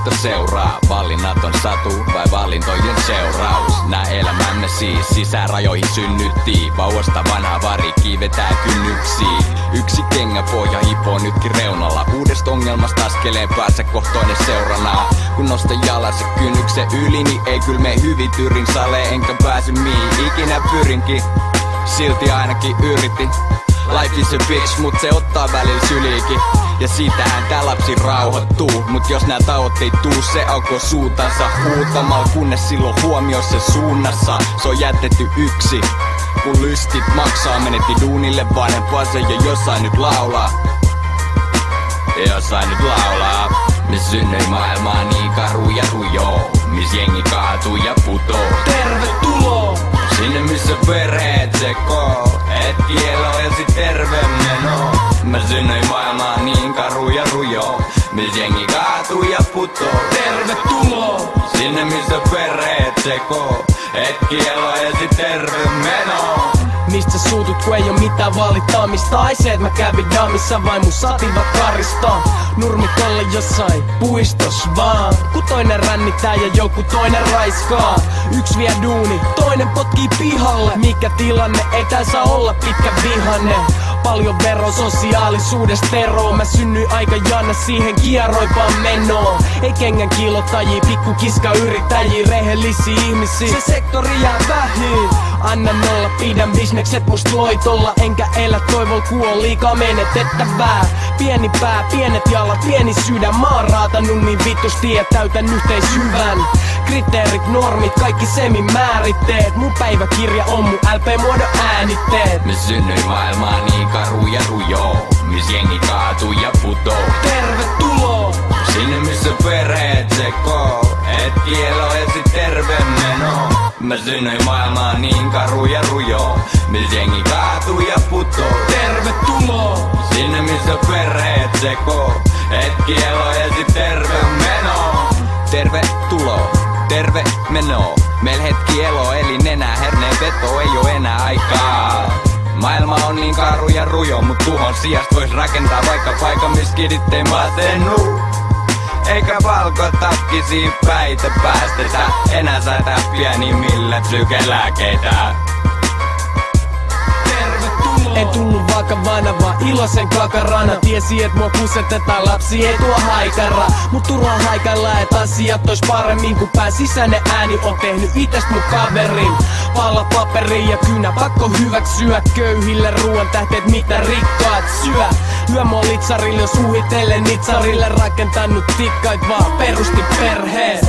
mutta seuraa. Valinnat on satu vai valintojen seuraus? Nää elämämme siis sisärajoihin synnyttiin. Vauvasta vanha varikki vetää kynnyksiin. Yksi kengäpoja hipoo nytkin reunalla. Uudesta ongelmasta askeleen päässä kohtoinen seurana. Kun nostan jalansa kynnyksen yli, niin ei kyl mene hyvin tyrin saleen. Enkä pääsy mihin ikinä pyrinkin, silti ainakin yritin. Life is a bitch, mut se ottaa välillä syliikin. Ja siitähän tää lapsi rauhoittuu. Mut jos nää tauot ei tuu, se aukoo suutansa huutamalla, kunnes silloin huomiossa suunnassa. Se on jätetty yksi, kun lystit maksaa. Menetti duunille vanhempansa ja jossain nyt laulaa. Jossain nyt laulaa. Me synnyin maailmaan niin karu ja rujo, mis jengi kaatuu ja putoo. Tervetuloa sinne missä perheet sekoo, et kieloisi terve meno. Mä synnyin maailmaan niin karu ja rujo, mis jengi kaatuu ja putoo. Tervetuloa sinne missä perheet sekoo, et kieloisi terve meno. Mistä sä suutut kun ei oo mitään valittamista? Ai se et mä kävin damissa vai mun sativat karistaa. Nurmit olla jossain puistos vaan, kun toinen rännittää ja joku toinen raiskaa. Yksi vie duuni, toinen potkii pihalle. Mikä tilanne, ei tää saa olla pitkä vihanne. Paljon vero sosiaalisuudesta eroa. Mä synnyin aika janna siihen kieroipaan menoon. Ei kengän kilottajia, pikku kiska yrittäjiä, rehellisiä ihmisiä. Se sektori jää vähin. Anna nolla, pidän bisnekset must loitolla. Enkä elä toivol, ku on liikaa menetettävää. Pieni pää, pienet jalat, pieni sydän. Mä oon raatanut niin vitusti, et täytän yhteishyvän. Kriteerit, normit, kaikki semin määritteet. Mun päiväkirja on mun LP-muodon äänitteet. Me synnyin maailmaan niin karu ja rujo, mis jengi kaatuu ja putoo. Tervetuloa sinne missä perheet sekoo, et kieloisi terve meno. Mä synnyin maailmaan niin karu ja rujo, mis jengi kaatuu ja putoo. Tervetuloa sinne missä perheet sekoo, et kieloisi terve meno. Tervetuloa, terve meno. Meil hetki elo eli nenä, herneen veto ei oo enää aikaa. Maailma on niin karu ja rujo, mut tuhon sijasta vois rakentaa vaikka paikan, miss kidit ei masennu. Eikä valkotakkisiin päitä päästetä, enää saada pienimmillä psykelääkeitä. En tullut vakavana, vaan iloisen kakarana. Tiesi, et mua kusetetaan, lapsi ei tuo haikara. Mut turhaa haikailla, et asiat ois paremmin. Kun pään sisäinen ääni on tehnyt itest mun kaverin. Palla paperi ja kynä, pakko hyväksyä. Köyhille ruoan tähteet, mitä rikkaat syö. Lyö mua litsarille, jos uhitellen nitsarille. Rakentanut tikkait vaan perusti perheen.